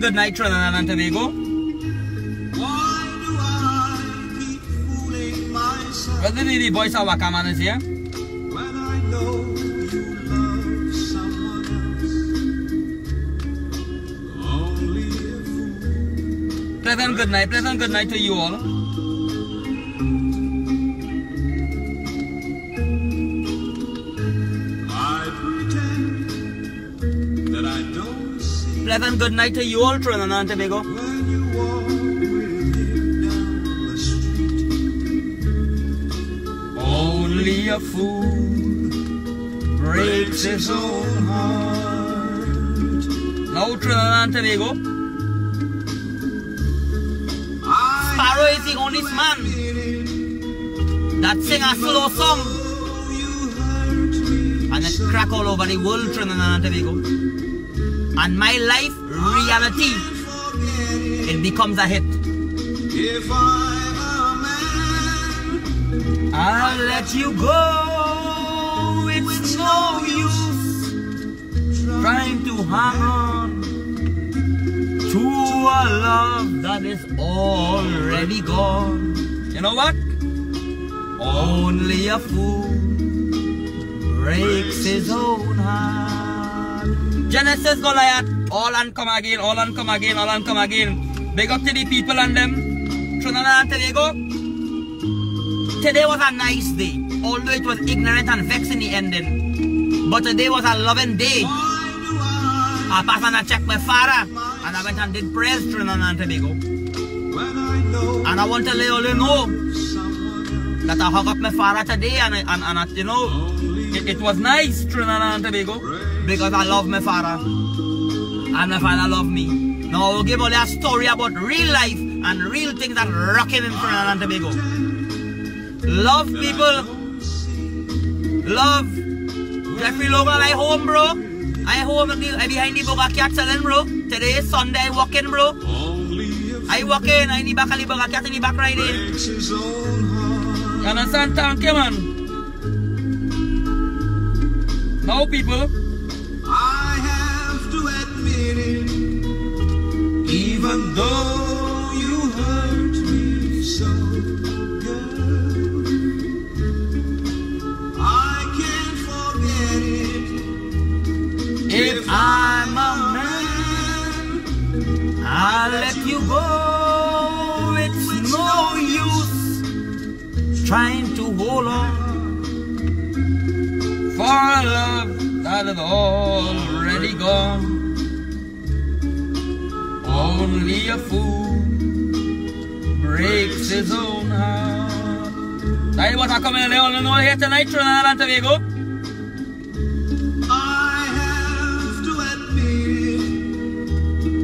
Pleasant good night, Trinidad and Tobago. Whether the voice of Wakaman is here. When I know you love someone else, only a fool. Pleasant good night to you all. I pretend that I don't see. Pleasant good night to you all, Trinidad and Tobago. When you walk with him down the street, Only a fool breaks his own heart. Now, Trinidad and Tobago. Sparrow is the only man that sing a slow song and it crack all over the world, Trinidad and Tobago. And my life, reality, it becomes a hit. if I'm a man, I'll let you go. It's no use trying to hang on to a love that is already gone. You know what? Only a fool breaks his own heart. Genesis Goliath, all and come again, all and come again, all and come again. Big up to the people and them. Trinidad and Tobago. Today was a nice day, although it was ignorant and vexed in the ending. But today was a loving day. I passed and I checked my father, and I went and did prayers, Trinidad and Tobago. when I know And I want to let you all know someone that I hug up my father today, and you know, it was nice, Trinidad and Tobago, because I love my father, and my father loved me. Now I will give only a story about real life and real things that rocking in Trinidad and Tobago. Love people. Love. Jeffrey Logan, I home, bro. I home. I behind the burger cat selling, bro. Today is Sunday. I walk in, bro. only a I walk in. I in the back of the burger cat in the back right in. breaks his own heart. You understand? Thank you, man. Now, people. I have to admit it, even though you hurt me so, girl, I can't forget it. If I'm a man, I'll let you go. It's no use trying to hold on for a love that is already gone. Only a fool breaks his own heart. That is what I come in and know here tonight, Trinidad and Tobago. I have to admit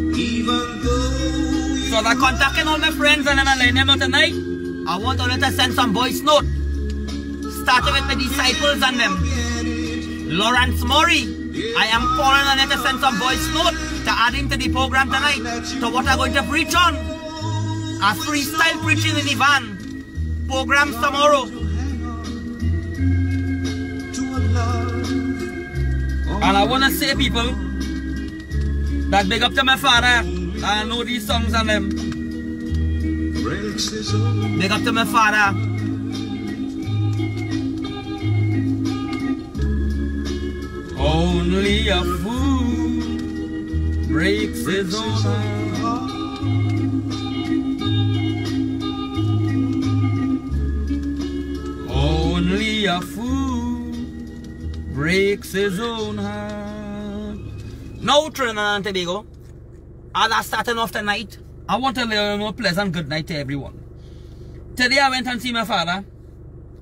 it, even though So I'm contacting all my friends and I'm letting them know tonight. I want all to send some voice note. Starting with my disciples and them. Lawrence Murray, I am calling on them to send some voice note to add into the program tonight. So what I'm going to preach on. A freestyle preaching in the van. Programs tomorrow. And I want to say, people, that big up to my father. I know these songs and them. Big up to my father. Only a fool breaks his own heart. Only a fool breaks his own heart. Now, Trinidad and Tobago, as I starting off tonight, I want to let you know pleasant good night to everyone. Today I went and see my father,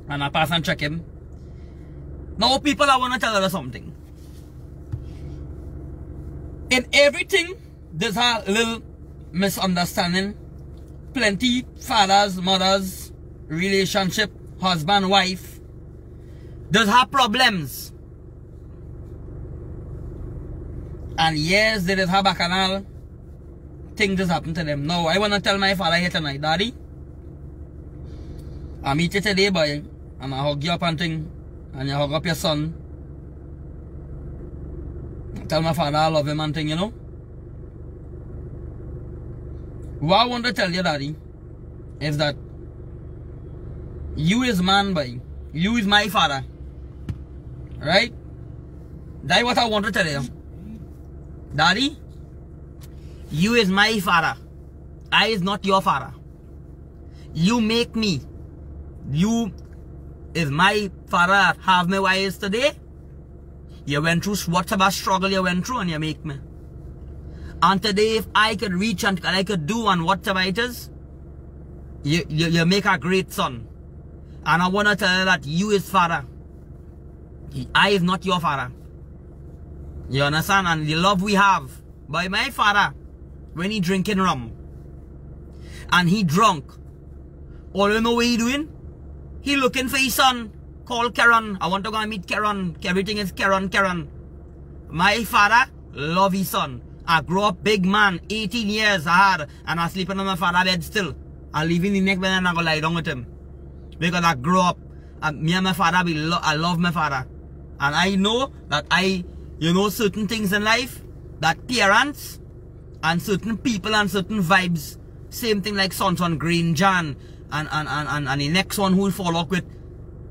and I passed and check him. Now, people, I want to tell you something. In everything, there's a little misunderstanding. Plenty fathers, mothers, relationship, husband, wife. There's have problems. And yes, there is a bacchanal. Things just happen to them. Now, I want to tell my father here tonight, Daddy, I meet you today, boy, and I hug you up and thing, and you hug up your son. Tell my father I love him and thing, you know. What I want to tell you, Daddy, is that you is man, boy. You is my father. Right? That's what I want to tell you. Daddy, you is my father. I is not your father. You make me. You is my father. Have me why is today. You went through whatever struggle you went through and you make me. And today if I could reach and I could do and whatever it is, you make a great son. And I want to tell you that you is father. I is not your father. You understand? And the love we have by my father, when he drinking rum and he drunk, all you know what he doing? He looking for his son called Karen. I want to go and meet Karen. Everything is Karen. My father love his son. I grew up big man, 18 years I had, and I sleeping on my father's bed still. I live in the next bed and I go lie down with him. Because I grew up, and me and my father, I love my father. And I know that certain things in life, that parents and certain people and certain vibes, same thing like Sonson Granger and the next one who will follow up with,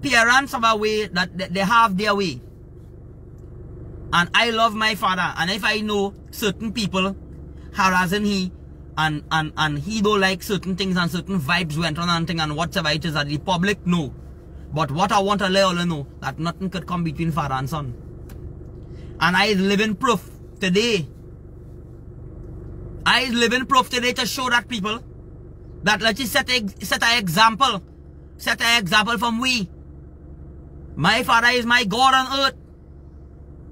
parents have a way that they have their way. And I love my father. And if I know certain people harassing he and he don't like certain things and certain vibes went on and thing and whatever it is that the public know. But what I want to let all know, that nothing could come between father and son. And I live in proof today. I live in proof today to show that people that let's just set an example. Set an example from we. My father is my God on earth.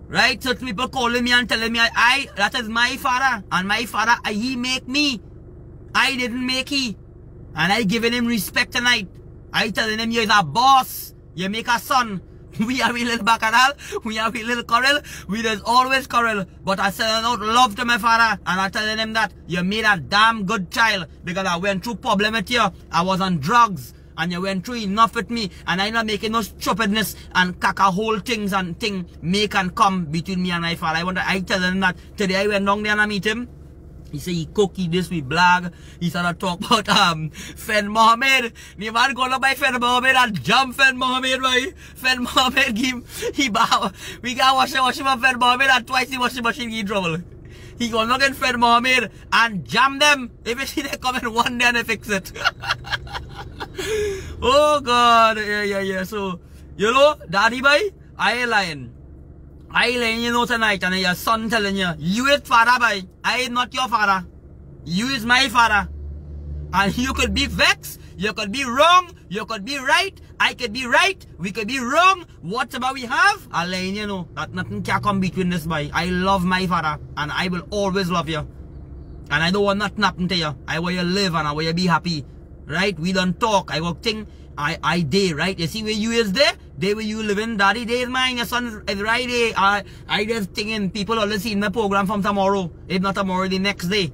Right? Certain people calling me and telling me that is my father. And my father, he make me. I didn't make he. And I giving him respect tonight. I telling him you're a boss. You make a son. We are a little bacchanal. We are a little quarrel. We there's always quarrel. But I send out love to my father. And I telling him that you made a damn good child. Because I went through problem with you. I was on drugs. And you went through enough with me. And I'm not making no stupidness and caca-hole things and thing make and come between me and my father. I tell him that today I went down there and I meet him. He say he cookie this with blag. He started talk about Fen Mohammed. The man go up by Fen Mohammed and jump Fen Mohammed, boy. Fen Mohammed we got washing up Fen Mohammed and twice the washing machine in trouble. He go look at Fen Mohammed and jam them. If you see they come in one day and they fix it. Oh God, yeah. So, you know, daddy boy, I ain't lying. You know tonight, and your son telling you, you is father boy, I is not your father. You is my father. And you could be vexed, you could be wrong, you could be right, I could be right, we could be wrong, whatever we have, I'll let you know that nothing can come between this boy. I love my father, and I will always love you. And I don't want nothing happen to you. I want you to live and I want you to be happy. Right? We don't talk. I work thing. I day, right? You see where you is there? Day where you living, daddy day is mine, your son is right there. I just thinking people always see my program from tomorrow. If not tomorrow, the next day.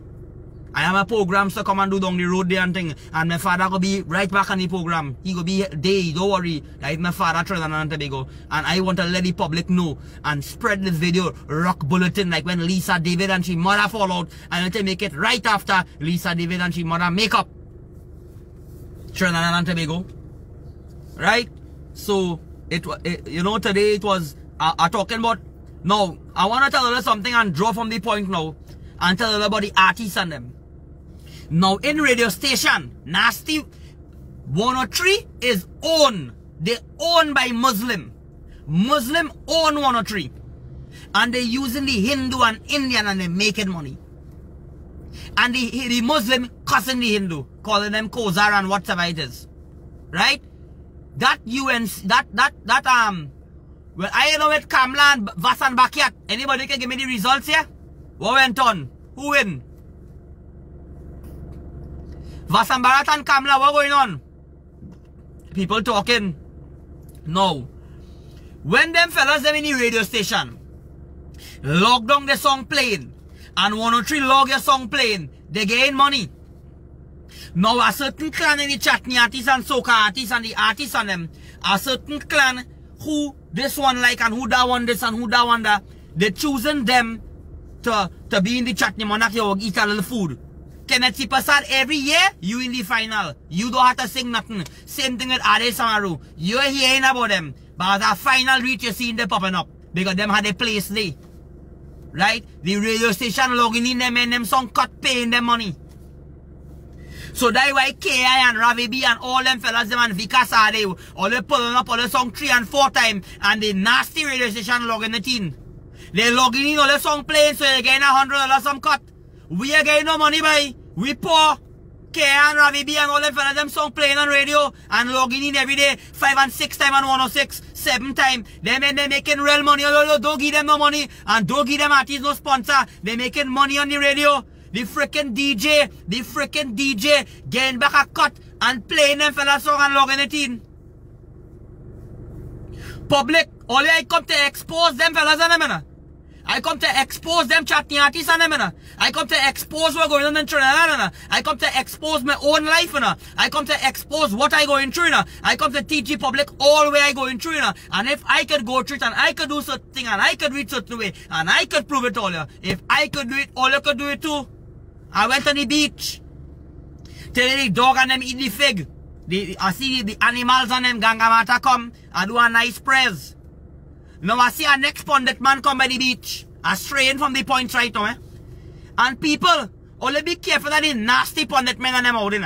I have a program to come and do down the road there and thing. And my father will be right back on the program. He will be day, don't worry. That is my father Trinidad and Tobago. And I want to let the public know and spread this video, rock bulletin, like when Lisa David and she mother fall out. And let make it right after Lisa David and she mother make up. Trinidad and Tobago. Right? So, you know, today it was talking about. Now, I want to tell you something and draw from the point now. And tell you about the artists and them. Now, in radio station, Nasty 103 is owned. They owned by Muslim. Muslim own 103. And they using the Hindu and Indian and they making money. And the Muslim cussing the Hindu, calling them Kozar and whatever it is. Right? That well, I know with Kamla and Vasan Bakiat. Anybody can give me the results here? What went on? Who win? Vasan Bharat and Kamla, what going on? People talking. No. When them fellas them in the radio station log down the song playing and 103 log your song playing, they gain money. Now a certain clan in the Chatney artists and soca artists and the artists on them, a certain clan who this one like and who that one this and who that one that, they choosing them to be in the Chatney monarchy or eat a little food. Kenneth Prasad, every year, you in the final. You don't have to sing nothing. Same thing with Ade Samaru. You're hearing about them. But at the final reach, you see them popping up. Because them had a place there. Right? The radio station logging in them and them song cut paying them money. So that's why K.I. and Ravi B and all them fellas them and Vikas are there. All they pulling up all the song 3 and 4 times. And the nasty radio station logging it in. They logging in all the song playing so they getting $100 some cut. We are getting no money by. We poor. K.I. and Ravi B and all them fellas them song playing on radio. And logging in every day 5 and 6 times and 106. 7 times. Them and they making real money. Don't give them no money. And don't give them artists no sponsor. They making money on the radio. The freaking DJ getting back a cut and playing them fella song and logging it in. Public, only I come to expose them fellas and them. I come to expose them chatting artists and them. I come to expose what's going on in Trinidad. I come to expose my own life. I come to expose what I go through. I come to teach the public all where I go through. And if I could go through it and I could do certain thing and I could read certain way and I could prove it all. If I could do it, all you could do it too. I went on the beach. Tell the dog and them eat the fig. I see the animals and them gangamata come. I do a nice prayers. Now I see a next pundit man come by the beach. I straying from the point right now. And people, only be careful that the nasty pundit men and them out in.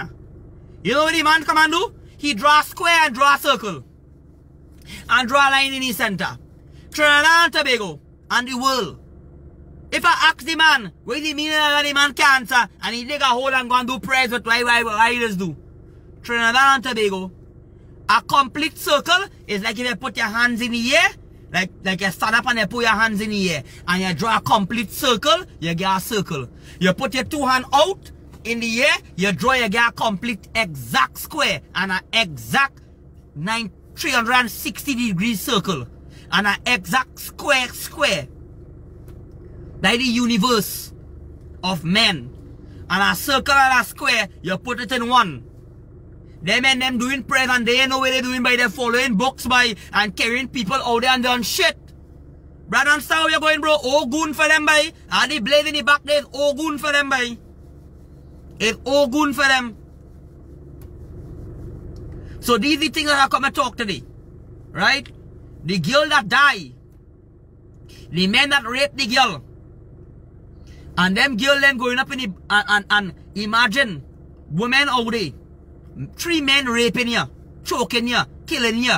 You know what the man come and do? He draw a square and draw a circle. And draw a line in the center. Trinidad and Tobago and the world. If I ask the man, what do you mean that the man cancer, and he take a hold and go and do prayers with what riders do? Trinidad and Tobago, a complete circle is like if you put your hands in the air, like you stand up and you put your hands in the air, and you draw a complete circle, you get a circle. You put your 2 hands out in the air, you get a complete exact square, and an exact 360-degree circle, and an exact square. That is the universe of men. And a circle and a square, you put it in one. Them and them doing prayers and they know what they're doing by their following books by and carrying people out there and doing shit. Brother and sister, how you going, bro? Oh, goon for them by. And the blade in the back there is oh, goon for them by. It's oh, goon for them. So these are the things that I come and talk today. Right? The girl that died. The men that raped the girl. And them girl them going up in the and imagine women out there. 3 men raping you, choking you, killing you.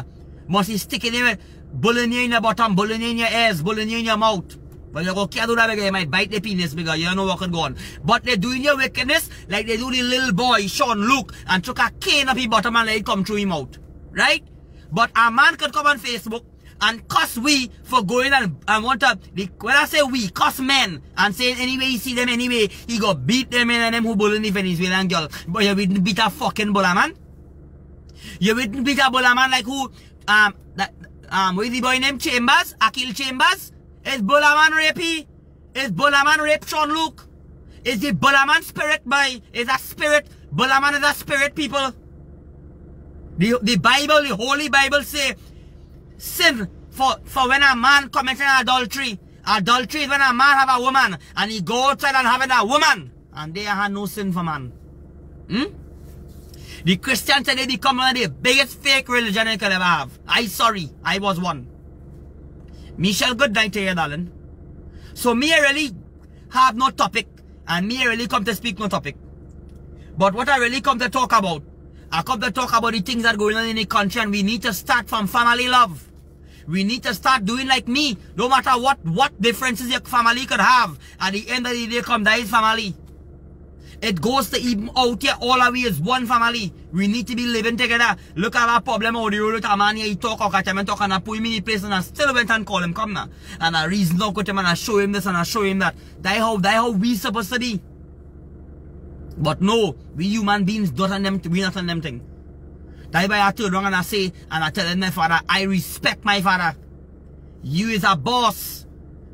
Must be sticking you, bullying you in your bottom, bullying you in your ears, bullying you in your mouth. But you can't do that because you might bite the penis because you don't know what could go on. But they're doing your wickedness like they do the little boy, Sean Luke, and took a cane up his bottom and let it come through his mouth. Right? But a man could come on Facebook and cuss we for going and want to, when I say we, cuss men and say anyway you see them anyway, he go beat them and them who bullying the Venezuelan girl. But you wouldn't beat a fucking bulla man. You wouldn't beat a bulla man like who, what is the boy named Chambers? Akil Chambers? Is bulla man rapey? Is bulla man rape Sean Luke? Is the bulla man spirit by? Is a spirit? Bulla man is a spirit, people. The Bible, the Holy Bible say, sin for when a man commits an adultery. Adultery is when a man have a woman and he go outside and having a woman. And they have no sin for man. The Christians say they become one of the biggest fake religion you could ever have. I was one. Michelle, good night to you, darling. So me I really have no topic. And me I really come to speak no topic. But what I really come to talk about, I come to talk about the things that are going on in the country, and we need to start from family love. We need to start doing like me. No matter what differences your family could have, at the end of the day come that is family. It goes to even out here all of we is one family. We need to be living together. Look at our problem out the road with a man here, he talk or catch him and talk and I put him in the place and I still went and call him come now. And I reason out with him and I show him this and I show him that. That how we supposed to be. But no, we human beings don't on them, we not on them thing. That's why I turn around and I say, and I tell my father, I respect my father. You is a boss.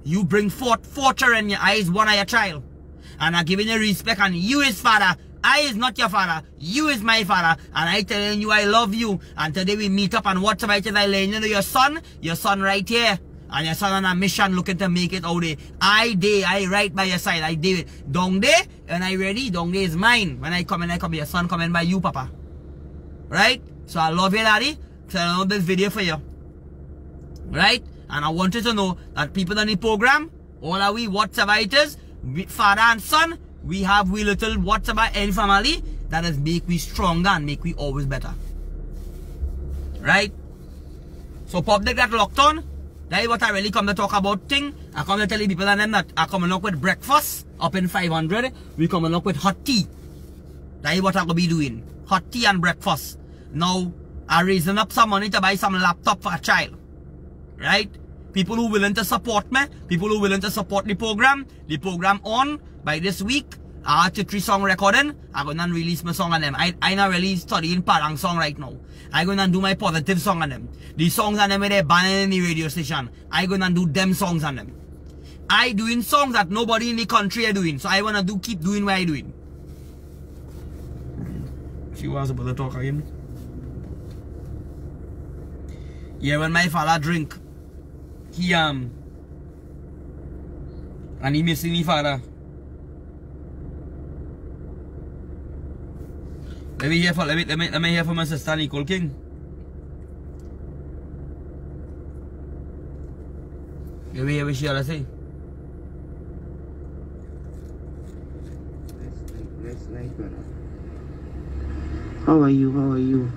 You bring forth fortune in your eyes, one of your child. And I giving you respect, and you is father. I is not your father. You is my father. And I telling you I love you. And today we meet up and whatever it is I let you know your son right here. and your son on a mission looking to make it out there, I right by your side. I did it. Down there, and I ready, down there is mine. When I come in, your son coming by you, Papa. Right? So I love you, Daddy. So I know this video for you. Right? And I want you to know that people on the program, all are we, whatever it is, father and son, we have we little whatever any family that is make we stronger and make we always better. Right? So public that locked on, that is what I really come to talk about thing. I come to tell you people and them that I coming up with breakfast up in 500. We coming up with hot tea. That is what I'm going to be doing. Hot tea and breakfast. Now, I'm raising up some money to buy some laptop for a child. Right? People who willing to support me, people who willing to support the program on by this week. I have 3 song recording. I'm going to release my song on them. I not really studying Parang song right now. I'm going to do my positive song on them. The songs on them where they're banning in the radio station. I'm going to do them songs on them. I doing songs that nobody in the country are doing. So I want to keep doing what I doing. See what I was about to talk again. Yeah, when my father drink, he and he missing me father. Let me hear for my sister Nicole King. Let me hear what she had to say. Nice, brother. How are you?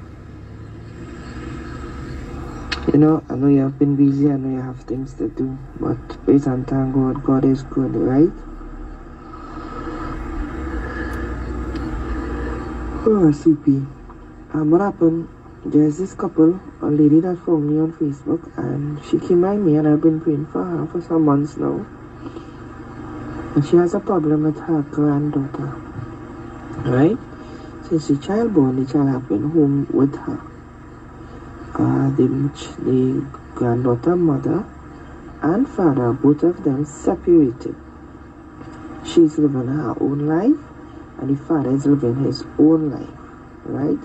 You know, I know you have been busy, I know you have things to do, but praise and thank God, God is good, right? Oh, CP. What happened? There's this couple, a lady that found me on Facebook, and she came by me, and I've been praying for her for some months now. And she has a problem with her granddaughter, right? Since the child born, the child have been home with her. The granddaughter, mother, and father, both of them separated. She's living her own life, and the father is living his own life, right?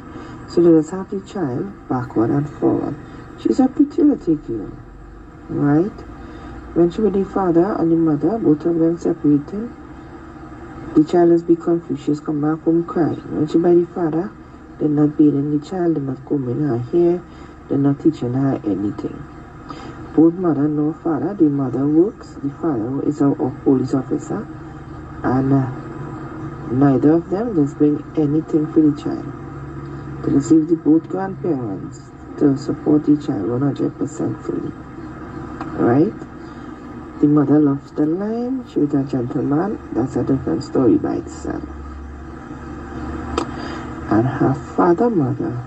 So they just have the child backward and forward. She's a pretty little girl, right? When she with the father and the mother, both of them separated, the child has become confused. She's come back home crying. When she by the father, they're not bathing the child, they're not combing her hair, they're not teaching her anything. Both mother nor father, the mother works, the father is a police officer, and neither of them does bring anything for the child. They receive the both grandparents to support the child 100% fully. Right? The mother loves the line, she with a gentleman, that's a different story by itself. And her father, mother,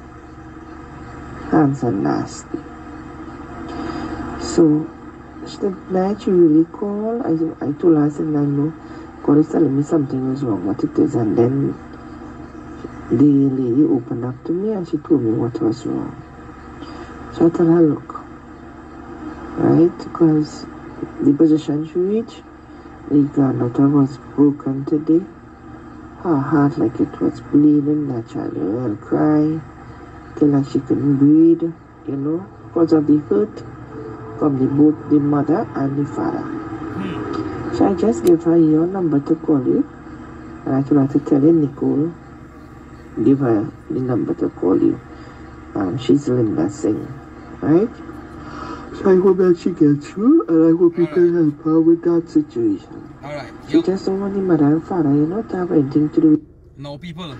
hands are nasty. So, the night she really called, I told her, I said, I know, God is telling me something was wrong, what it is. And then the lady opened up to me and she told me what was wrong. So I told her, look, right, because the position she reached, the granddaughter was broken today. Her heart like it was bleeding, that child will cry, till like she couldn't breathe, you know, because of the hurt from both the mother and the father. So I just gave her your number to call you, and I told her to tell you, Nicole, give her the number to call you. She's Linda Singh, right? So I hope that she gets through, and I hope you can help her with that situation. Alright. She just don't want the mother and father, you know, to have anything to do with. No, people.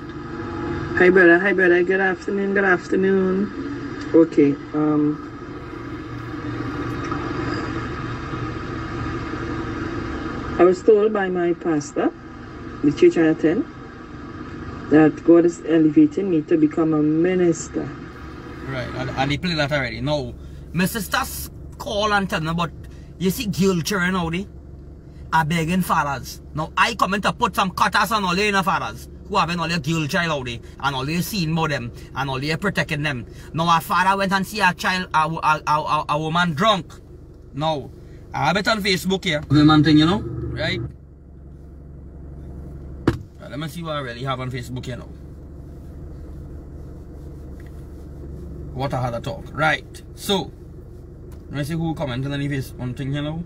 Hi brother, good afternoon. Okay, I was told by my pastor, the church I attend, that God is elevating me to become a minister. Right, and they play that already. No, my sisters call and tell me about, you see girl children out there are begging fathers. Now I come in to put some cutters on all the fathers who have all their girl child out there and all they seen about them and all they protecting them. Now a father went and see a child, a woman drunk. Now, I have it on Facebook here. Women thing, you know, right? Let me see what I really have on Facebook here now. What I had a talk. Right. So, Let me see who commented on this one thing here now.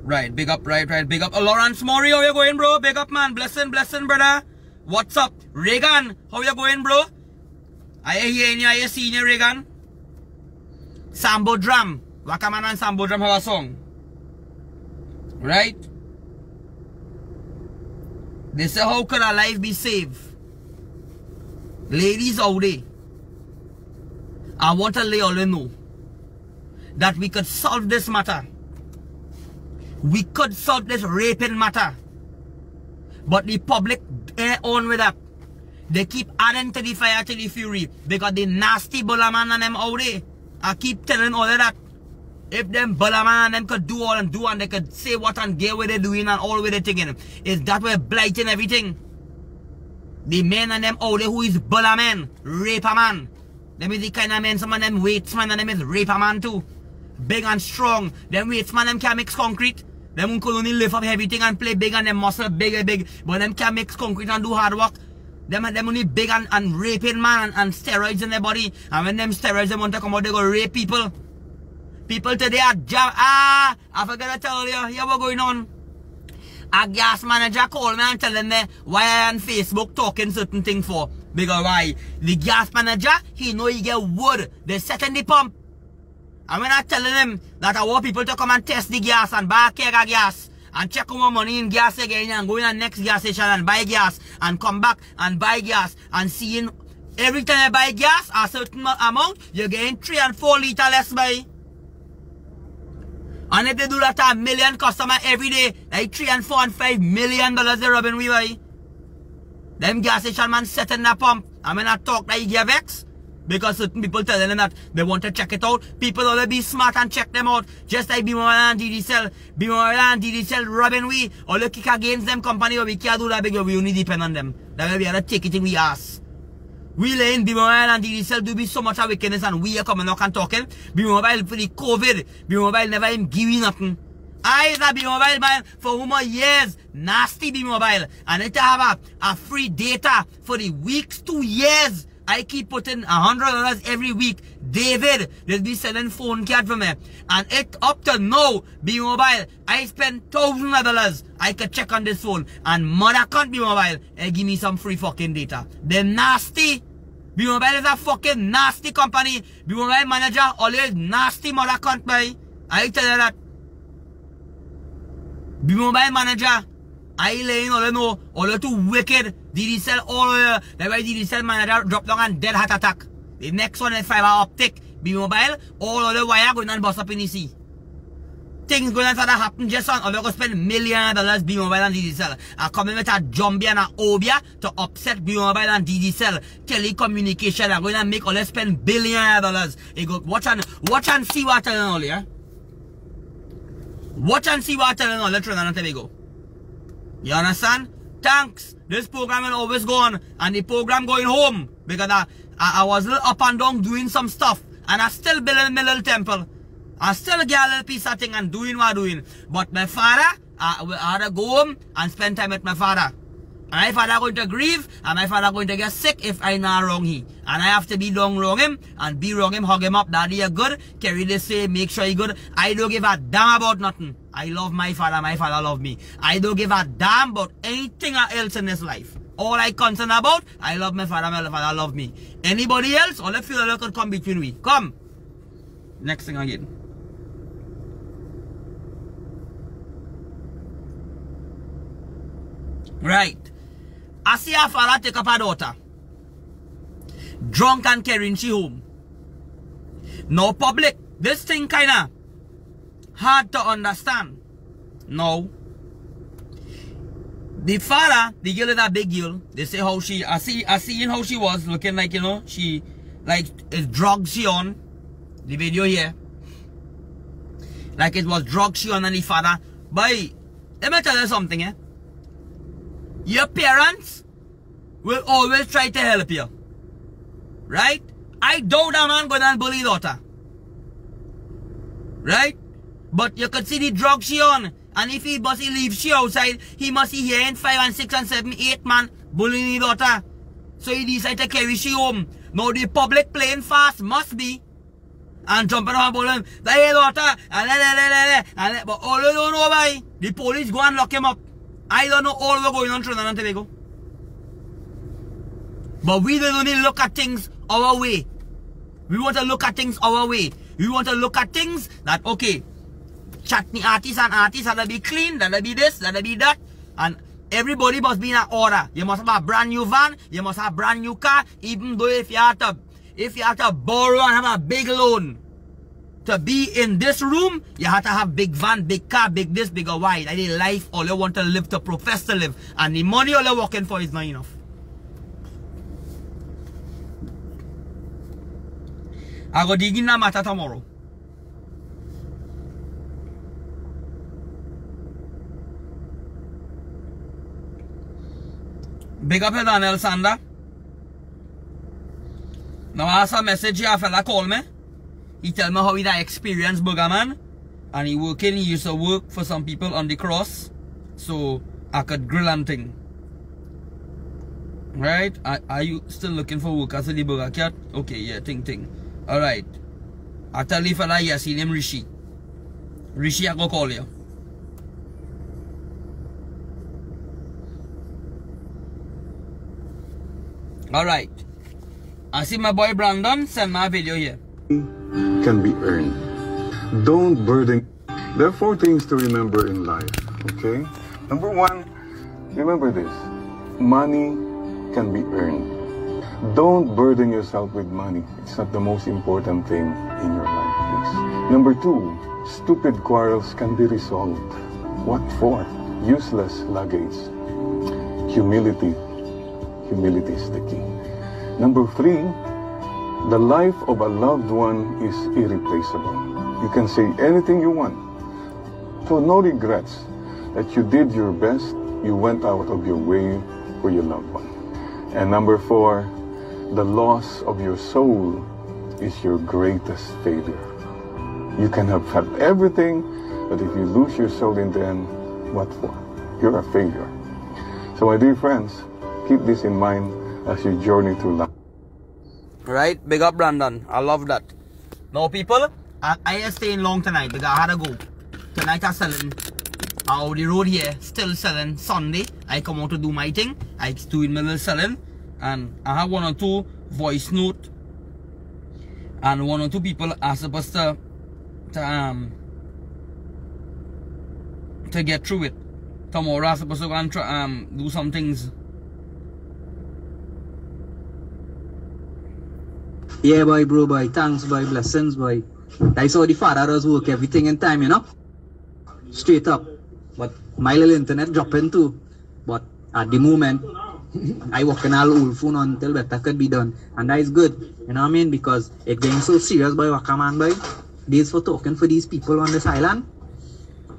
Right, big up, right, big up. Lawrence Murray, how you going, bro? Big up, man. Blessing, brother. What's up? Reagan, how you going, bro? I hear you, I seeing you, Reagan. Sambo Drum. Wakaman and Sambo Drum have a song. Right? They say, how could a life be saved? Ladies out there, I want to let you all know that we could solve this matter. We could solve this raping matter. But the public ain't on with that. They keep adding to the fire, to the fury. Because the nasty bullaman and them out there, I keep telling all of that. If them bullaman and them could do all and do and they could say what and get what they're doing and all what they're thinking, is that we're blighting everything. The men and them out there who is bullaman, raper man. Them is the kind of men, some of them waitsman and them is raper man too. Big and strong. Them waitsman, them can mix concrete. Them could only lift up everything and play big and them muscle big. But them can mix concrete and do hard work. Them only big and raping man and steroids in their body. And when them steroids, they want to come out, they go rape people. People today are jam. I forgot to tell you, here what's going on. A gas manager called me and telling me why I on Facebook talking certain things for. Because why? The gas manager, he know he get wood. They set in the pump. And when I telling him that I want people to come and test the gas and buy a keg of gas and check more money in gas again and go in the next gas station and buy gas and come back and buy gas and seeing every time I buy gas a certain amount, you're getting 3 and 4 liters less by. And if they do that to a million customers every day, like $3 and $4 and $5 million they're robbing we by. Them gas station man setting the pump. I mean I talk that he give vex. Because certain people telling them that they want to check it out. People ought to be smart and check them out. Just like B-Mobile and DDCell. B-Mobile and DDCell robbing we. Or look kick against them company but we can't do that because we only depend on them. That way we have to take it in we ass. We laying B-Mobile and DDCell do be so much of wickedness and we are coming up and talking. B-Mobile for the COVID. B-Mobile never even give you nothing. I is a B-Mobile man for more years. Nasty B-Mobile. And it have a free data for the weeks, 2 years. I keep putting $100 every week. David, they'll be selling phone card for me. And it up to now, B-Mobile, I spend thousands of dollars. I could check on this phone. And mother can't B-Mobile and give me some free fucking data. They're nasty. B-Mobile is a fucking nasty company. B-Mobile manager always nasty mother can't buy. I tell you that. B-Mobile manager, I laying all I know, all too wicked. DDCell all that's why DDCell manager drop down and dead heart attack. The next one is fiber optic. B-Mobile, all of the wire going and bust up in the sea. Things going to happen just on, or they're going to spend millions of dollars B-Mobile and DDCell. I come in with a Jumbie and a Obia to upset B-Mobile and DDCell. Telecommunication are going to make all they spend billions of dollars. You go watch and see what I'm telling all here. Watch and see what I'm telling all the Trinidad and Tobago. You understand? Thanks. This program will always go on. And the program going home. Because I was a little up and down doing some stuff. And I still building my little temple. I still get a little piece of thing and doing what I'm doing. But my father, I had to go home and spend time with my father. And my father going to grieve. And my father going to get sick if I not wrong him. And I have to be wrong him. And be wrong him, hug him up. Daddy, you're good. Carry this way, make sure you're good. I don't give a damn about nothing. I love my father love me. I don't give a damn about anything else in this life. All I concerned about, I love my father love me. Anybody else, all I feel like could come between we. Come. Next thing again. Right. I see a father take up a daughter. Drunk and carrying she home. No public. This thing kinda hard to understand. No. The father, the girl is a big girl. They say how she, I see how she was looking like, you know, she, like, is drugs she on. The video here. Like it was drugs she on and the father. But, let me tell you something, eh. Your parents will always try to help you. Right? I doubt a man going and bully daughter. Right? But you could see the drugs she on. And if he leaves she outside, he must see here in 5 and 6 and 7, 8 man bullying the daughter. So he decided to carry she home. Now the public playing fast must be. and jumping on bullet, die daughter, and but all you don't know why, the police go and lock him up. I don't know all what's going on in Trinidad and Tobago. But we don't only look at things our way. We want to look at things our way. We want to look at things that, okay, chutney artists and artists have to be clean, that'll be this, that'll be that, and everybody must be in order. You must have a brand new van, you must have a brand new car, even though if you have to borrow and have a big loan to be in this room, you have to have big van, big car, big this, bigger wide. That is life all you want to live, to profess to live. And the money all you're working for is not enough. I go dig in that matter tomorrow. Big up Daniel Sander. Now I saw a message here, a fella call me. He tell me how he that experienced Burgerman. And he used to work for some people on the cross. So I could grill and thing. Right? Are you still looking for work as a burger cat? Okay, yeah, ting. Alright. I tell the fella, yes, he named Rishi. Rishi, I go call you. Alright. I see my boy Brandon send my video here. Can be earned. Don't burden. There are 4 things to remember in life, okay? Number 1, remember this. Money can be earned. Don't burden yourself with money. It's not the most important thing in your life, please. Number 2, stupid quarrels can be resolved. What for? Useless luggage. Humility. Humility is the key. Number 3, the life of a loved one is irreplaceable. You can say anything you want. So no regrets that you did your best, you went out of your way for your loved one. And number 4, the loss of your soul is your greatest failure. You can have had everything, but if you lose your soul in the end, what for? You're a failure. So my dear friends, keep this in mind as you journey through life. Right? Big up Brandon. I love that. Now people, I staying long tonight because I had to go. Tonight I'm selling out the road here, still selling. Sunday, I come out to do my thing. I do in middle selling. And I have 1 or 2 voice note. And 1 or 2 people are supposed to get through it. Tomorrow I'm supposed to go and try, do some things. Yeah, boy, bro, boy. Thanks, boy. Blessings, boy. That's how the Father does work. Everything in time, you know? Straight up. But my little internet dropping too. But at the moment, I work on all old phone until better could be done. And that is good. You know what I mean? Because it's getting so serious, boy, Wakaman, boy. Days for talking for these people on this island.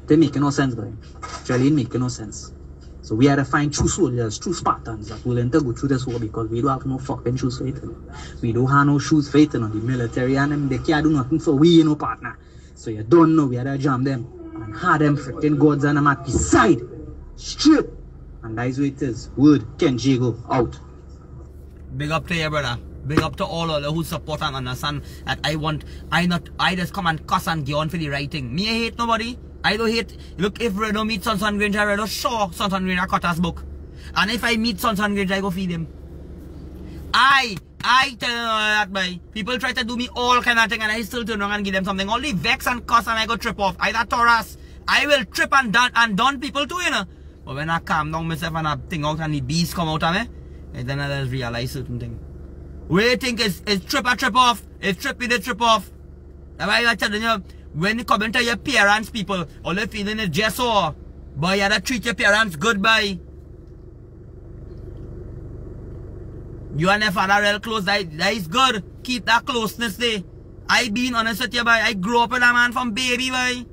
They making no sense, boy. Actually, making no sense. So we had to find true soldiers, true Spartans that willing to go through this war because we don't have no fucking shoes fighting. We don't have no shoes fighting on the military and them. They can't do nothing for we, you know, partner. So you don't know, we had to jam them and have them freaking gods and them at the side. Straight. And that's what it is. Word, Ken Jago, out. Big up to you, brother. Big up to all of you who support and understand that I just come and cuss and get on for the right thing. Me, I hate nobody. I don't hate. Look, if I don't meet Sonson Grange, I don't show Sonson Grange a Cutter's book. And if I meet Sonson Grange, I go feed him. I tell you that, boy. People try to do me all kind of thing and I still turn around and give them something. Only vex and cuss and I go trip off. I that Taurus. I will trip and done people too, you know. But when I calm down myself and I think out and the beast come out of me, then I just realize certain things. Where you think it's trip off, it's trip with a trip off. That's why I tell you, when you come into your parents, people, all you feeling is just so, but you gotta treat your parents good, bye. You and your father real close, that is good. Keep that closeness there. I being honest with you, boy. I grew up with a man from baby, boy.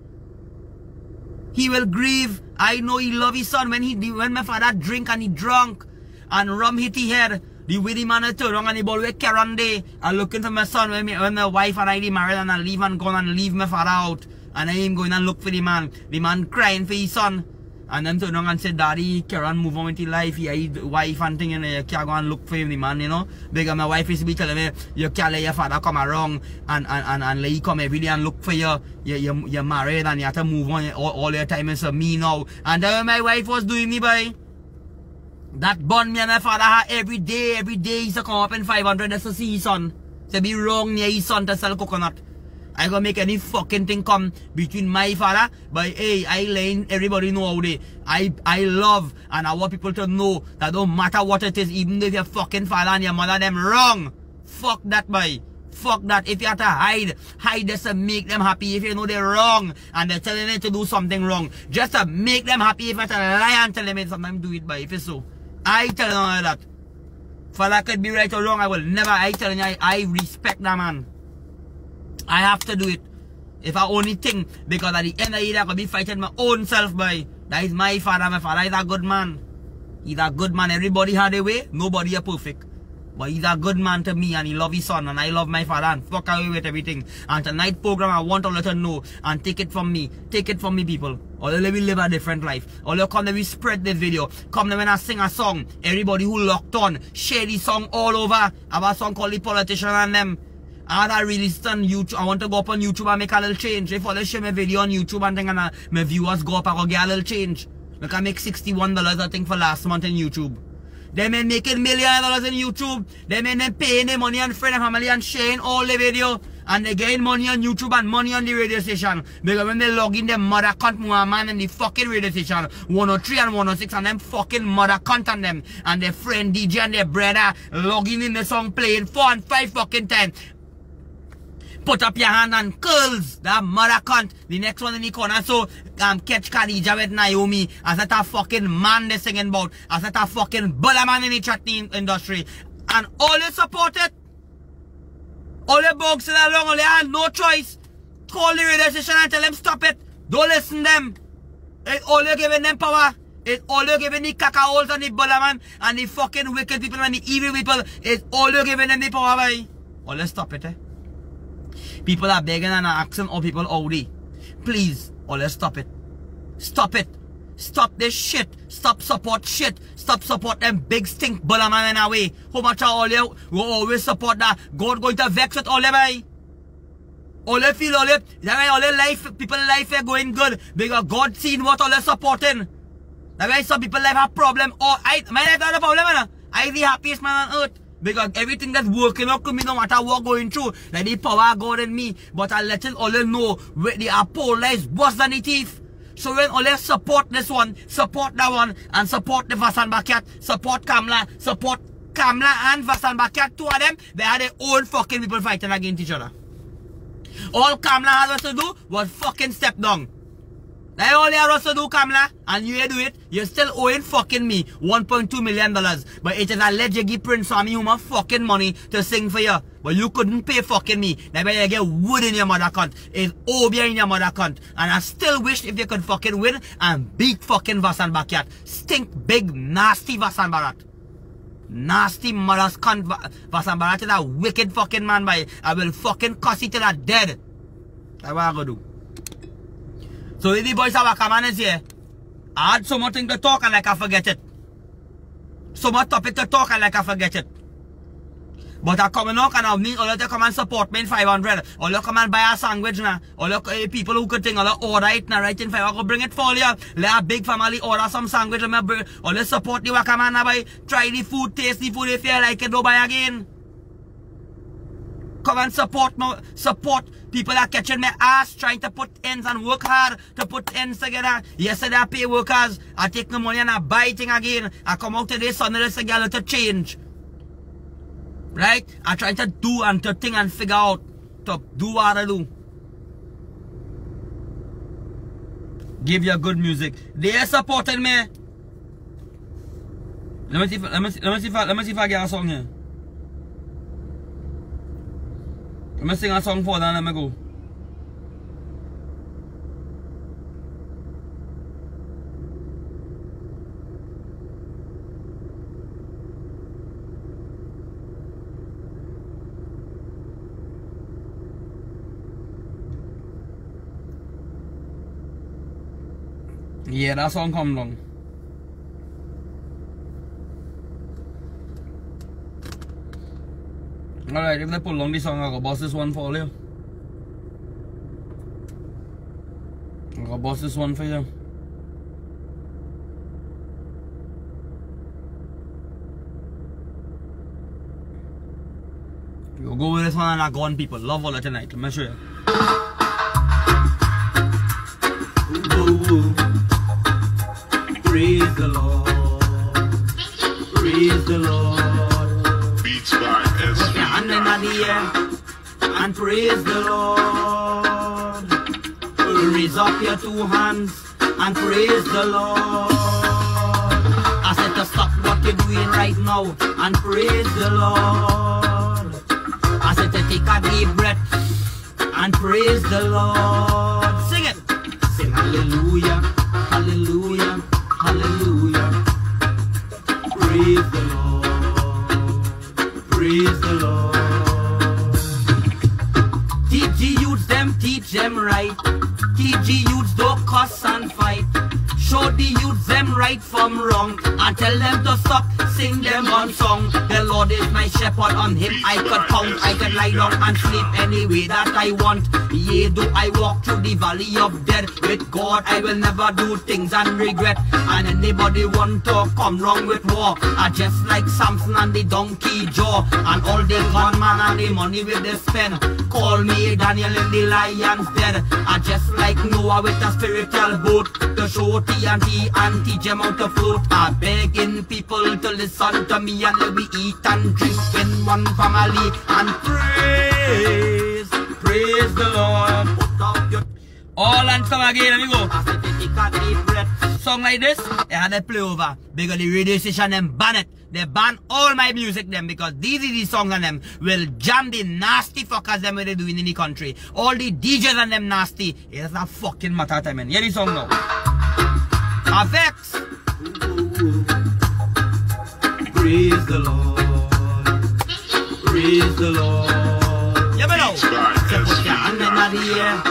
He will grieve. I know he love his son when my father drink and he drunk and rum hit his head. The way the man turn around and he always carry on there and looking for my son when my wife and I married and I leave and gone and leave my father out. And I am going and look for the man. The man crying for his son. And then turn around and say, Daddy, Karen move on with his life. He had wife and thing, and you can't go and look for him, the man, you know. Because my wife used to be telling me, you can't let your father come around and let you come every day and look for you. You're married and you have to move on all your time. It's me now. And then my wife was doing me, boy. That bond me and my father had every day he used to come up in 500 just to see his son. To be wrong near his son to sell coconut. I gonna make any fucking thing come between my father, but hey, I learn everybody know how they. I love and I want people to know that don't matter what it is, even if your fucking father and your mother them wrong. Fuck that, boy. Fuck that. If you have to hide just to make them happy. If you know they're wrong and they're telling you to do something wrong, just to make them happy. If you have to lie and tell them it, sometimes do it, boy. If it's so, I tell them all that. Father could be right or wrong. I will never. I telling you, I respect that man. I have to do it. If I only think, because at the end of the day, I'm going to be fighting my own self, boy. That is my father. My father is a good man. He's a good man. Everybody had a way. Nobody is perfect. But he's a good man to me and he loves his son and I love my father and fuck away with everything. And tonight's program, I want to let her know and take it from me. Take it from me, people. Or let me live a different life. Or let come let me spread this video. Come when I sing a song. Everybody who locked on, share the song all over. I have a song called The Politician and them. And I released on YouTube. I want to go up on YouTube and make a little change. If I share my video on YouTube and thing and my viewers go up, I will get a little change. I can make $61 I think for last month in YouTube. They may making $1 million in YouTube. They may them paying their money and friend and family and sharing all the video. And they gain money on YouTube and money on the radio station. Because when they log in, their mother cunt man in the fucking radio station. 103 and 106 and them fucking mother cunt on them. And their friend DJ and their brother logging in the song playing 4 and 5 fucking times. Put up your hand and curls. That mother cunt. The next one in the corner. So, catch Khadija with Naomi. As that a fucking man they singing about. As that a fucking buller man in the chutney industry. And all they support it. All the bugs along. All they had no choice. Call the radio station and tell them stop it. Don't listen to them. It's all they giving them power. It's all they giving the cacaos and the buller man. And the fucking wicked people and the evil people. It's all they giving them the power, boy. All they stop it, eh. People are begging and asking all people already. Please, let's stop it. Stop it. Stop this shit. Stop support shit. Stop support them big stink buller man in a way. How much are all you will always support that? God going to vex with all them, boy. All they feel all they, that way all their life, people life are going good. Because God seen what all they supporting. That way some people life have problem. My life not a problem, man. I the happiest man on earth. Because everything that's working out to me, no matter what going through, that the power of God in me. But I let it all know where the Apollo is worse than the thief. So when all support this one, support that one, and support the Vasan Bakat, support Kamla and Vasan Bakat, two of them, they had their own fucking people fighting against each other. All Kamla had to do was fucking step down. That's all you have to do, Kamla, and you do it, you're still owing fucking me $1.2 million. But it is alleged you give Prince Swami human fucking money to sing for you. But you couldn't pay fucking me. That's why you get wood in your mother cunt. It's obia in your mother cunt. And I still wish if you could fucking win and beat fucking Vasan Bakat. Stink big nasty Vasan Barat. Nasty mother's cunt. Vasan Barat is a wicked fucking man, boy. I will fucking cuss it till I'm dead. That's what I'm gonna do. So if the boys have a command is here, I had so much thing to talk and like I forget it. So much topic to talk and like I forget it. But I come out and I need all of them come and support me in 500. All you come and buy a sandwich now. All you people who could think all you order it now right in 5. I go bring it for you. Let a big family order some sandwich and all you support the wakaman now buy. Try the food, taste the food if you like it, don't buy again. Come and support me, support people that catching my ass, trying to put ends and work hard to put ends together. Yesterday I pay workers, I take the money and I buy thing again. I come out today, Sunday to get a little change. Right? I try to do and to think and figure out to do what I do. Give you good music. They are supporting me. Let me see if I get a song here. Let me sing a song for them and let me go. Yeah, that song come long. Alright, if they pull long this song, I'll go boss this one for you. I'll go boss this one for you. You go with this one and I go on, people. Love all that tonight. Let me show you. Ooh, praise the Lord. Praise the Lord. Beats by S. Put your hand in the air and praise the Lord. Raise up your two hands and praise the Lord. I said to stop what you're doing right now and praise the Lord. I said to take a deep breath and praise the Lord. Sing it. Sing hallelujah, hallelujah, hallelujah. Praise the Lord. Praise the Lord. Teach them right. Teach youths don't cuss and fight. Show the youths them right from wrong and tell them to stop, sing them one song. The Lord is my shepherd, on him I could count. I can lie down and sleep any way that I want. Yea, though I walk through the valley of death, with God I will never do things and regret. And anybody want to come wrong with war, I just like Samson and the donkey jaw, and all the gunman and the money with the spend. Call me Daniel in the lion's den. I just like Noah with a spiritual boat, to show TNT and teach them how to float. I begging people to listen to me and let me eat and drink in one family and praise the Lord. All and some again, let me go. Song like this, they had to play over because the radio station them ban it. They ban all my music them because these are the songs on them will jam the nasty fuckers them what they doing in the country. All the DJs on them nasty. It's a fucking matter time, man. Hear the song now. Avex. Praise the Lord. Praise the Lord. Yeah, but now. So put your hand in the air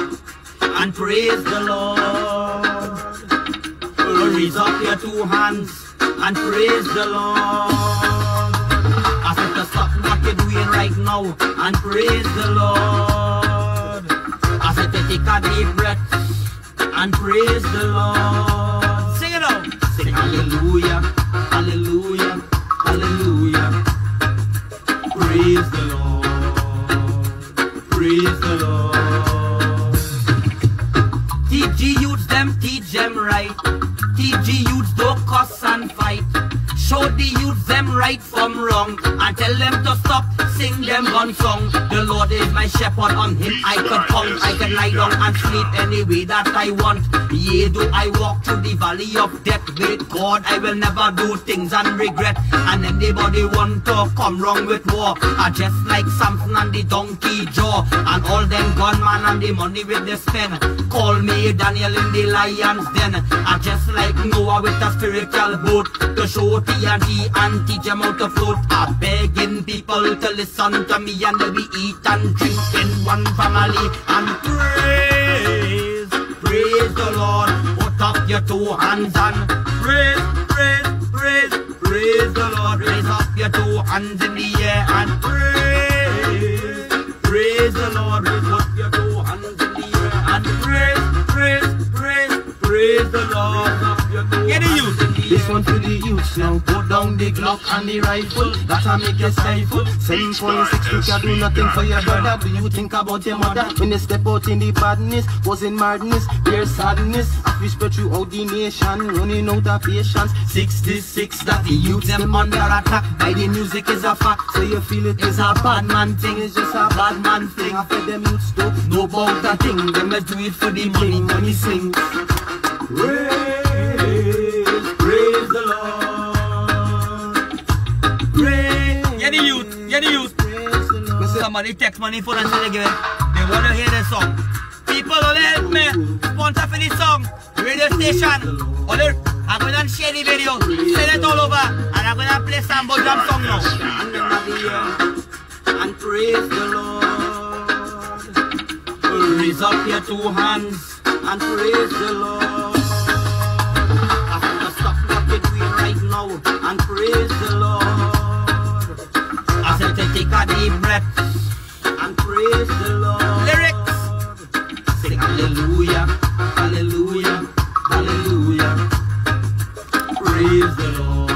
and praise the Lord. Raise up your two hands and praise the Lord. I said to stop what you're doing right now and praise the Lord. I said to take a deep breath and praise the Lord. Sing it out. Sing hallelujah, hallelujah, hallelujah. Praise the Lord. Praise the Lord. Teach them right. Teach youths don't cuss and fight. Show the youths them right from wrong and tell them to stop, sing them one song. The Lord is my shepherd, on him I could count. I can lie down and sleep any way that I want. Yea, though I walk through the valley of death, with God I will never do things and regret. And anybody want to come wrong with war, I just like Samson and the donkey jaw, and all them gunman and the money with the spend. Call me Daniel in the lion's den. I just like Noah with a spiritual boat, to show TNT and teach them how to float. I begging people to listen to me and we eat and drink in one family and praise the Lord. Put up your two hands and praise the Lord. Raise up your two hands in the air and praise the Lord. Raise up your two hands in the air and praise the Lord. Get the youth. This one for the youths now. Put down the Glock and the rifle, that'll make you stifle. 7.6 you can do nothing for your brother. Do you think about your mother when they step out in the badness? Was in madness, there's sadness. As we spread throughout the nation, running out of patience. 66 that the youths them under attack by the music is a fact. So you feel it is a bad man thing, it's just a bad man thing. I fed them youths too, no about that thing. Them let's do it for the money, money sings. Praise the Lord. Get the youth. Somebody text money for us to give it. They want to hear the song. People, only help me. Sponsor for this song. Radio station. I'm going to share the video. Send it all over. And I'm going to play some Bojam song now. And praise the Lord. Raise up your two hands and praise the Lord. praise the Lord. I said take a deep breath And praise the Lord. lyrics. Sing hallelujah, hallelujah, hallelujah. Praise the Lord.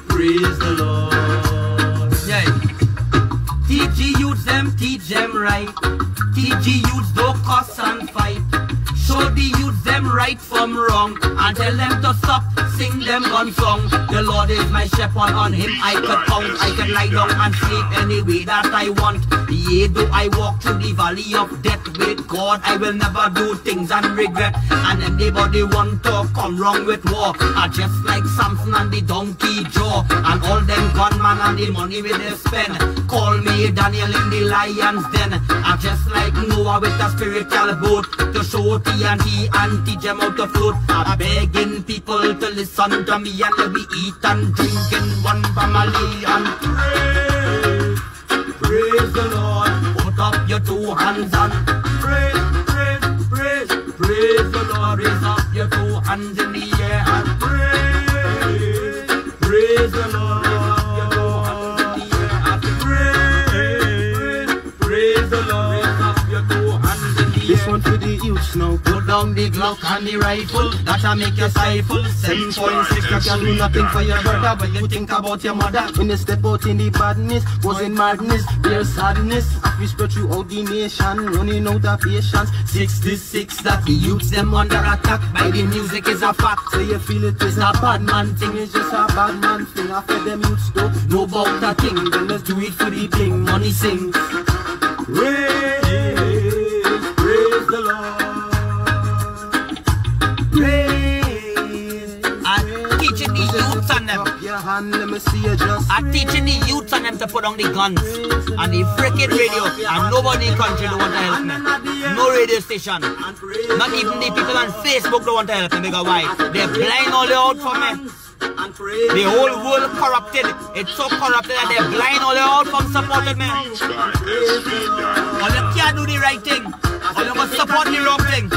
Praise the Lord. Yeah. TG youths them teach them right. TG youths don't cuss and fight. Show the youths them right from wrong and tell them to stop, sing them gun song. The Lord is my shepherd, on him I could count. I can lie down and sleep any way that I want. Yea, though I walk through the valley of death, with God I will never do things and regret. And anybody want to come wrong with war are just like Samson and the donkey jaw, and all them gunmen and the money with they spend. Call me Daniel in the lion's den. I'm just like Noah with a spiritual boat to show TNT and teach them how to float. I'm begging people to listen to me, and we eat and drink in one family and praise. Praise the Lord. Put up your two hands and praise, praise, praise. Praise the Lord. Raise up your two hands in the air and praise. Praise the Lord. Your two hands in the air and praise. Praise the Lord. Raise up your two hands in the air. This one for the youths now. Put down the Glock and the rifle. That'll make you stifle. 7.6 that can do nothing for your brother. When you think about your mother, when you step out in the badness, was in madness, there's sadness. We spread throughout the nation, running out of patience. 66 that the youths them under attack by the music is a fact. So you feel it is a bad man thing, it's just a bad man thing. I fed them youths though, know about that thing. Then let's do it for the bling, money sings. Praise the Lord. I'm teaching the youths on them. I'm teaching the youths on them to put on the guns and the freaking radio, and nobody in the country don't want to help me. No radio station, not even the people on Facebook don't want to help me. Because why? They're blind all out for me. The whole world corrupted. It's so corrupted that they're blind all out from supporting me. All you can't do the right thing. All you gonna support the wrong thing.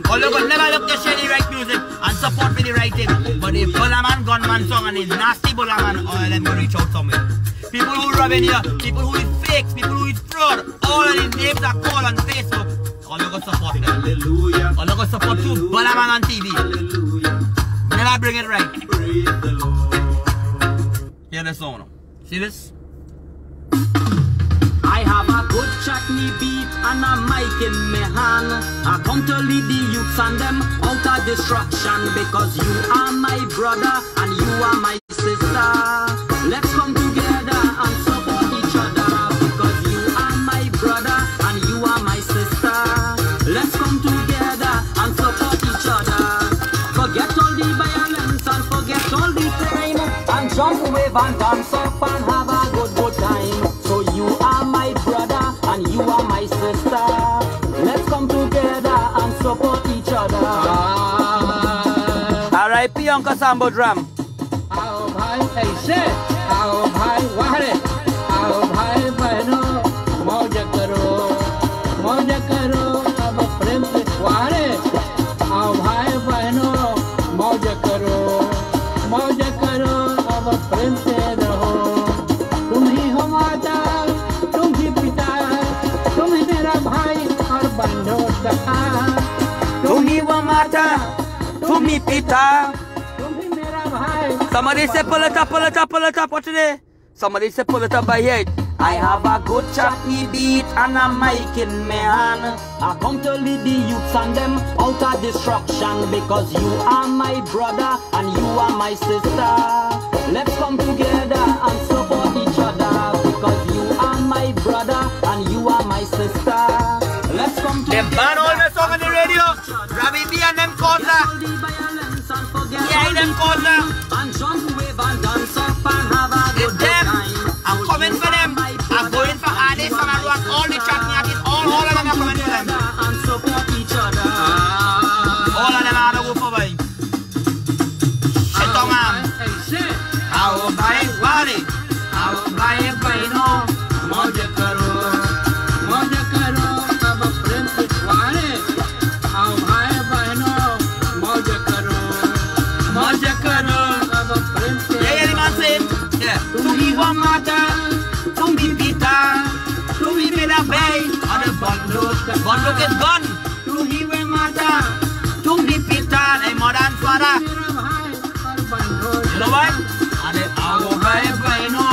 All you gonna never look to share the right music and support me the right thing. But the Bullaman gunman song and the nasty Bullaman, all of them gonna reach out somewhere. People who robbing here, people who is fakes, people who is fraud, all of the names are called on Facebook. All you gonna support them. Hallelujah. All you gonna support too, Bullaman on TV. Hallelujah. Never bring it right. Praise the Lord. Hear this song now. See this? I have a good chutney beat and a mic in my hand. I come to lead the youths and them out of destruction, because you are my brother and you are my sister. Let's come together and support each other, because you are my brother and you are my sister. Let's come together and support each other. Forget all the violence and forget all the crime, and jump, wave and dance up and have a good time. So you are my brother and you are my sister. Let's come together and support each other. R.I.P. Uncle Sambo Drum. आओ भाई ऐसे, आओ भाई वारे, आओ भाई बहनों, मौज करो, अब प्रेम से वारे। आओ भाई बहनों, मौज करो, अब प्रेम से रहो। तुम ही हो माता, तुम ही पिता, तुम ही मेरा भाई और बंधु सखा। तुम ही वो माता, तुम ही पिता. तुम ही मेरा भाई। Somebody say pull it up, what today? Somebody say pull it up by head. I have a good chutney beat and a mic in my hand. I come to lead the youths and them out of destruction, because you are my brother and you are my sister. Let's come together and support each other, because you are my brother and you are my sister. Let's come They together. ban all the song on the radio. Ravi B and them Kosa. Yeah, them Kosa. And jump, wave and dance up and have a It's good them. time. I'm coming for them. I'm going for Alice and I want all the chutney. I get all of them are coming for them. And support each other. All of them are to go for me. Shit on them. ऐसे, I'll buy body. I'll buy a no. मौज करो, अब प्रेम से वारे। आओ भाई बहनों, मौज करो, अब प्रेम Bonduk is gone. तू ही वे माता Tung di pitan, mother and father. मेरा भाई और बंधु You know what? Are आओ भाई बहनों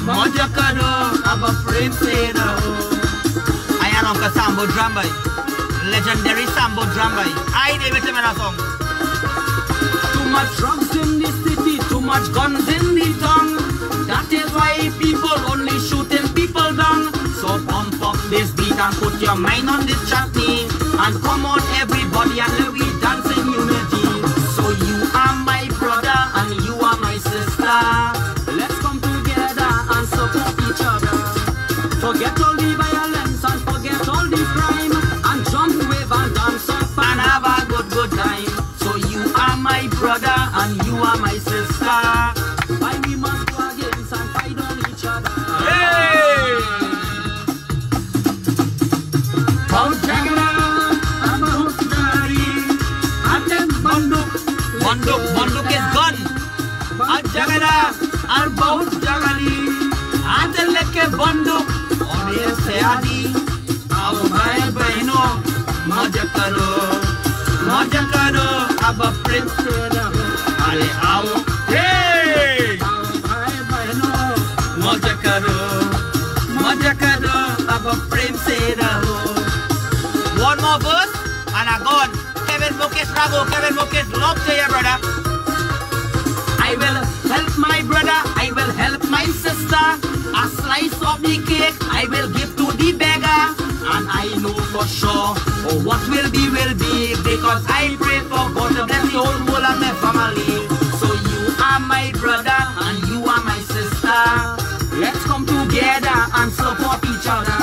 मौज करो अब प्रेम से रहो. I am Uncle Sambo drum boy, legendary Sambo drum boy. I did with him in a song. Too much drugs in the city, too much guns in the town. That is why people only shooting people down. So pump up this beat and put your mind on this chutney. And come on everybody and let we dance in unity. So you are my brother and you are my sister. Let's come together and support each other. Forget all the violence and forget all the crime. And jump, wave and dance up and have a good time. So you are my brother and you are my sister. Why we must go against and fight on each other. Hey! बहुत झगड़ा अब बहुत गाड़ी आते बंदूक Bonduk is gone. Al jagada, al बहुत जगली. आज लेके बंदूक और ये से आदि. आओ भाई बहनों मौज करो अब प्रेम से रहो. अरे आओ, हे! भाई बहनों मौज करो अब प्रेम से रहो. One more verse and I gone. Kevin Mukesh Rago, Kevin Mukesh, love to you, brother. I will help my brother, I will help my sister. A slice of the cake I will give to the beggar. And I know for sure what will be because I pray for God to bless the whole world and my family. So you are my brother and you are my sister. Let's come together and support each other.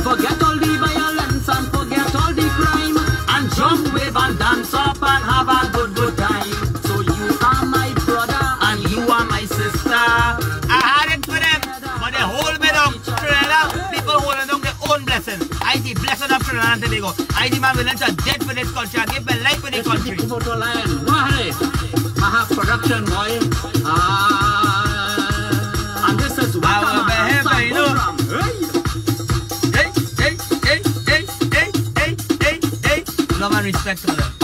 Forget all the violence and forget all the crime. And jump, wave and dance up and have a good time. So you are my brother and you are my sister. I had it for them, but they hold me down. Trinidad, people holding down their own blessing. I the blessing of Trinidad and Tobago. I the man willing to death for this country and give my life for this country. Photo line wahre maha production boy and this is Our behavior, you know. Hey. Love and respect to them.